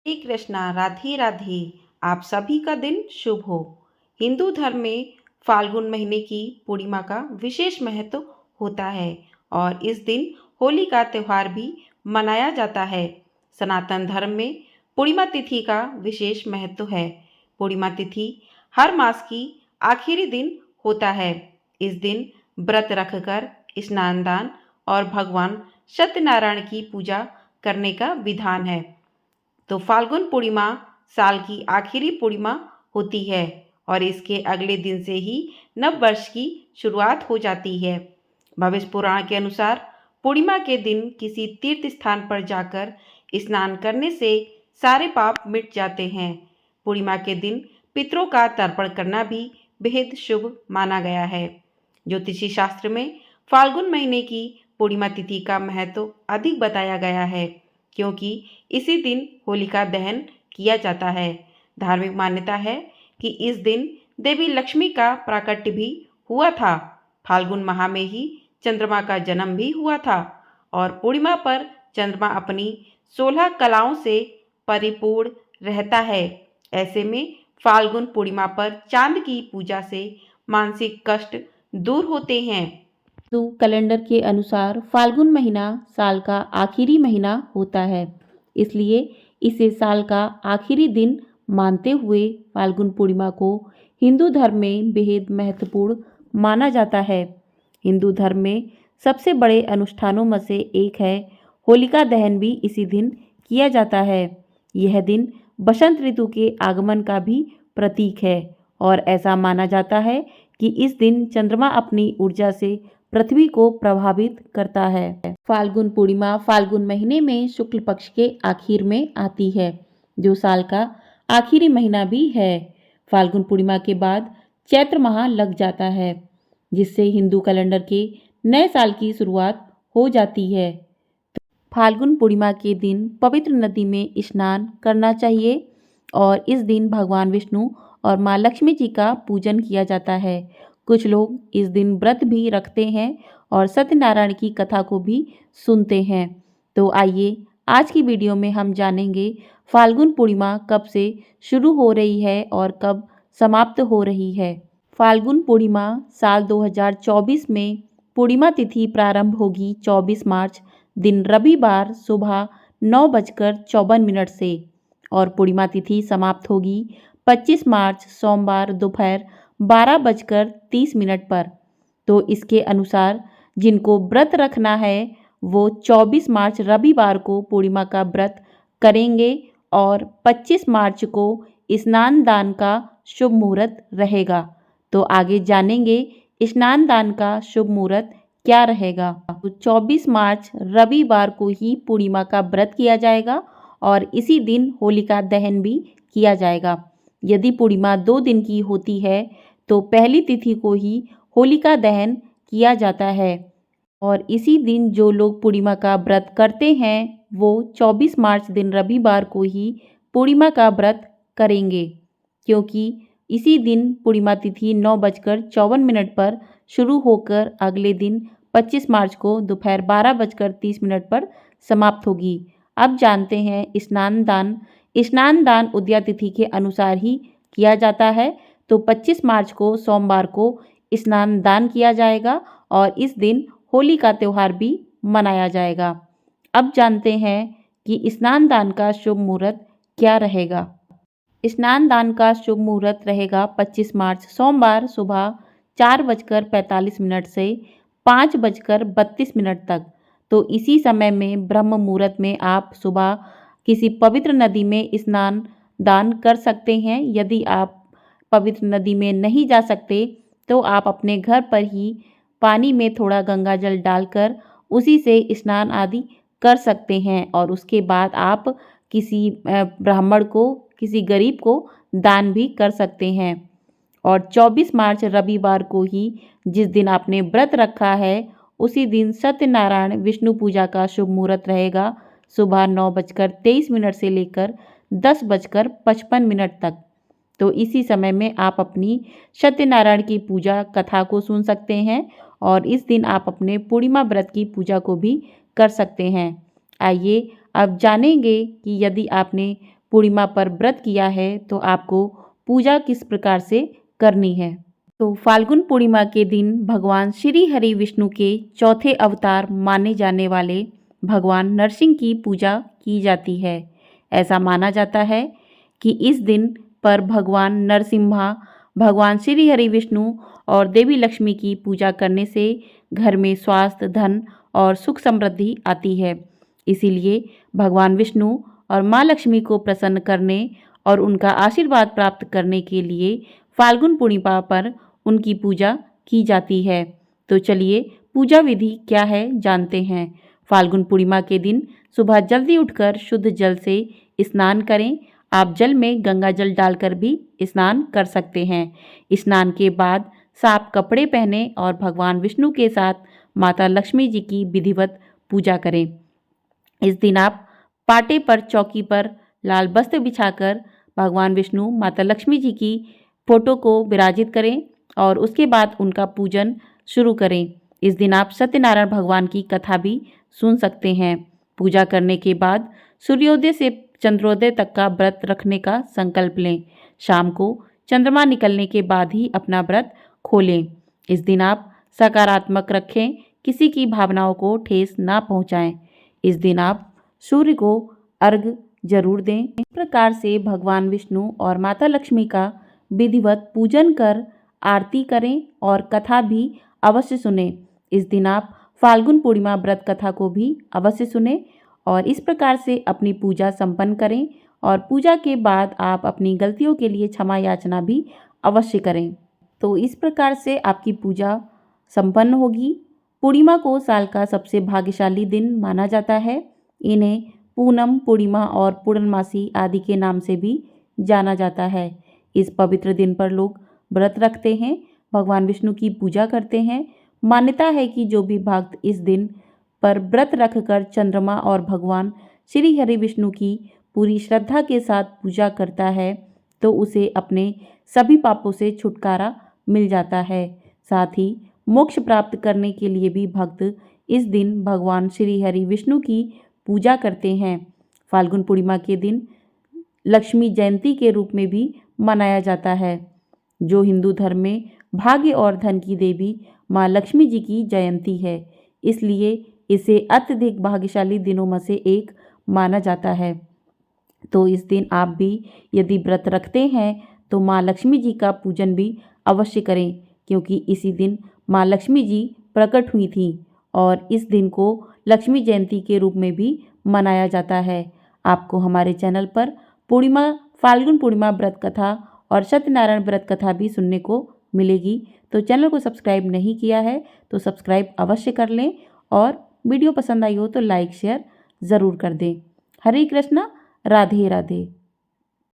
श्री कृष्णा, राधे राधे। आप सभी का दिन शुभ हो। हिंदू धर्म में फाल्गुन महीने की पूर्णिमा का विशेष महत्व होता है और इस दिन होली का त्यौहार भी मनाया जाता है। सनातन धर्म में पूर्णिमा तिथि का विशेष महत्व है। पूर्णिमा तिथि हर मास की आखिरी दिन होता है। इस दिन व्रत रखकर स्नान दान और भगवान सत्यनारायण की पूजा करने का विधान है। तो फाल्गुन पूर्णिमा साल की आखिरी पूर्णिमा होती है और इसके अगले दिन से ही नव वर्ष की शुरुआत हो जाती है। भविष्य पुराण के अनुसार पूर्णिमा के दिन किसी तीर्थ स्थान पर जाकर स्नान करने से सारे पाप मिट जाते हैं। पूर्णिमा के दिन पितरों का तर्पण करना भी बेहद शुभ माना गया है। ज्योतिषी शास्त्र में फाल्गुन महीने की पूर्णिमा तिथि का महत्व अधिक बताया गया है क्योंकि इसी दिन होलिका दहन किया जाता है। धार्मिक मान्यता है कि इस दिन देवी लक्ष्मी का प्राकट्य भी हुआ था। फाल्गुन माह में ही चंद्रमा का जन्म भी हुआ था और पूर्णिमा पर चंद्रमा अपनी 16 कलाओं से परिपूर्ण रहता है। ऐसे में फाल्गुन पूर्णिमा पर चांद की पूजा से मानसिक कष्ट दूर होते हैं। हिंदू कैलेंडर के अनुसार फाल्गुन महीना साल का आखिरी महीना होता है, इसलिए इसे साल का आखिरी दिन मानते हुए फाल्गुन पूर्णिमा को हिंदू धर्म में बेहद महत्वपूर्ण माना जाता है। हिंदू धर्म में सबसे बड़े अनुष्ठानों में से एक है होलिका दहन भी इसी दिन किया जाता है। यह दिन बसंत ऋतु के आगमन का भी प्रतीक है और ऐसा माना जाता है कि इस दिन चंद्रमा अपनी ऊर्जा से पृथ्वी को प्रभावित करता है। फाल्गुन पूर्णिमा फाल्गुन महीने में शुक्ल पक्ष के आखिर में आती है, जो साल का आखिरी महीना भी है। फाल्गुन पूर्णिमा के बाद चैत्र माह लग जाता है, जिससे हिंदू कैलेंडर के नए साल की शुरुआत हो जाती है। फाल्गुन पूर्णिमा के दिन पवित्र नदी में स्नान करना चाहिए और इस दिन भगवान विष्णु और माँ लक्ष्मी जी का पूजन किया जाता है। कुछ लोग इस दिन व्रत भी रखते हैं और सत्यनारायण की कथा को भी सुनते हैं। तो आइए आज की वीडियो में हम जानेंगे फाल्गुन पूर्णिमा कब से शुरू हो रही है और कब समाप्त हो रही है। फाल्गुन पूर्णिमा साल 2024 में पूर्णिमा तिथि प्रारंभ होगी 24 मार्च दिन रविवार सुबह 9:54 से और पूर्णिमा तिथि समाप्त होगी 25 मार्च सोमवार दोपहर 12:30 पर। तो इसके अनुसार जिनको व्रत रखना है वो 24 मार्च रविवार को पूर्णिमा का व्रत करेंगे और 25 मार्च को स्नान दान का शुभ मुहूर्त रहेगा। तो आगे जानेंगे स्नान दान का शुभ मुहूर्त क्या रहेगा। तो 24 मार्च रविवार को ही पूर्णिमा का व्रत किया जाएगा और इसी दिन होलिका दहन भी किया जाएगा। यदि पूर्णिमा 2 दिन की होती है तो पहली तिथि को ही होलिका दहन किया जाता है और इसी दिन जो लोग पूर्णिमा का व्रत करते हैं वो 24 मार्च दिन रविवार को ही पूर्णिमा का व्रत करेंगे, क्योंकि इसी दिन पूर्णिमा तिथि 9:54 पर शुरू होकर अगले दिन 25 मार्च को दोपहर 12:30 पर समाप्त होगी। अब जानते हैं स्नान दान। स्नान दान उदया तिथि के अनुसार ही किया जाता है। तो 25 मार्च को सोमवार को स्नान दान किया जाएगा और इस दिन होली का त्यौहार भी मनाया जाएगा। अब जानते हैं कि स्नान दान का शुभ मुहूर्त क्या रहेगा। स्नान दान का शुभ मुहूर्त रहेगा 25 मार्च सोमवार सुबह 4:45 से 5:32 तक। तो इसी समय में ब्रह्म मुहूर्त में आप सुबह किसी पवित्र नदी में स्नान दान कर सकते हैं। यदि आप पवित्र नदी में नहीं जा सकते तो आप अपने घर पर ही पानी में थोड़ा गंगा जल डालकर उसी से स्नान आदि कर सकते हैं और उसके बाद आप किसी ब्राह्मण को, किसी गरीब को दान भी कर सकते हैं। और 24 मार्च रविवार को ही जिस दिन आपने व्रत रखा है उसी दिन सत्यनारायण विष्णु पूजा का शुभ मुहूर्त रहेगा सुबह 9:23 से लेकर 10:55 तक। तो इसी समय में आप अपनी सत्यनारायण की पूजा कथा को सुन सकते हैं और इस दिन आप अपने पूर्णिमा व्रत की पूजा को भी कर सकते हैं। आइए अब जानेंगे कि यदि आपने पूर्णिमा पर व्रत किया है तो आपको पूजा किस प्रकार से करनी है। तो फाल्गुन पूर्णिमा के दिन भगवान श्री हरि विष्णु के चौथे अवतार माने जाने वाले भगवान नरसिंह की पूजा की जाती है। ऐसा माना जाता है कि इस दिन पर भगवान नरसिम्हा, भगवान श्री हरि विष्णु और देवी लक्ष्मी की पूजा करने से घर में स्वास्थ्य, धन और सुख समृद्धि आती है। इसीलिए भगवान विष्णु और माँ लक्ष्मी को प्रसन्न करने और उनका आशीर्वाद प्राप्त करने के लिए फाल्गुन पूर्णिमा पर उनकी पूजा की जाती है। तो चलिए पूजा विधि क्या है जानते हैं। फाल्गुन पूर्णिमा के दिन सुबह जल्दी उठकर शुद्ध जल से स्नान करें। आप जल में गंगा जल डालकर भी स्नान कर सकते हैं। स्नान के बाद साफ कपड़े पहने और भगवान विष्णु के साथ माता लक्ष्मी जी की विधिवत पूजा करें। इस दिन आप पाटे पर चौकी पर लाल वस्त्र बिछाकर भगवान विष्णु, माता लक्ष्मी जी की फोटो को विराजित करें और उसके बाद उनका पूजन शुरू करें। इस दिन आप सत्यनारायण भगवान की कथा भी सुन सकते हैं। पूजा करने के बाद सूर्योदय से चंद्रोदय तक का व्रत रखने का संकल्प लें। शाम को चंद्रमा निकलने के बाद ही अपना व्रत खोलें। इस दिन आप सकारात्मक रखें, किसी की भावनाओं को ठेस ना पहुंचाएं। इस दिन आप सूर्य को अर्घ्य जरूर दें। इस प्रकार से भगवान विष्णु और माता लक्ष्मी का विधिवत पूजन कर आरती करें और कथा भी अवश्य सुनें। इस दिन आप फाल्गुन पूर्णिमा व्रत कथा को भी अवश्य सुनें और इस प्रकार से अपनी पूजा संपन्न करें और पूजा के बाद आप अपनी गलतियों के लिए क्षमा याचना भी अवश्य करें। तो इस प्रकार से आपकी पूजा संपन्न होगी। पूर्णिमा को साल का सबसे भाग्यशाली दिन माना जाता है। इन्हें पूनम, पूर्णिमा और पूर्णमासी आदि के नाम से भी जाना जाता है। इस पवित्र दिन पर लोग व्रत रखते हैं, भगवान विष्णु की पूजा करते हैं। मान्यता है कि जो भी भक्त इस दिन पर व्रत रखकर चंद्रमा और भगवान श्री हरि विष्णु की पूरी श्रद्धा के साथ पूजा करता है तो उसे अपने सभी पापों से छुटकारा मिल जाता है। साथ ही मोक्ष प्राप्त करने के लिए भी भक्त इस दिन भगवान श्री हरि विष्णु की पूजा करते हैं। फाल्गुन पूर्णिमा के दिन लक्ष्मी जयंती के रूप में भी मनाया जाता है, जो हिंदू धर्म में भाग्य और धन की देवी माँ लक्ष्मी जी की जयंती है। इसलिए इसे अत्यधिक भाग्यशाली दिनों में से एक माना जाता है। तो इस दिन आप भी यदि व्रत रखते हैं तो माँ लक्ष्मी जी का पूजन भी अवश्य करें, क्योंकि इसी दिन माँ लक्ष्मी जी प्रकट हुई थी और इस दिन को लक्ष्मी जयंती के रूप में भी मनाया जाता है। आपको हमारे चैनल पर फाल्गुन पूर्णिमा व्रत कथा और सत्यनारायण व्रत कथा भी सुनने को मिलेगी। तो चैनल को सब्सक्राइब नहीं किया है तो सब्सक्राइब अवश्य कर लें और वीडियो पसंद आई हो तो लाइक शेयर ज़रूर कर दें। हरे कृष्णा, राधे राधे।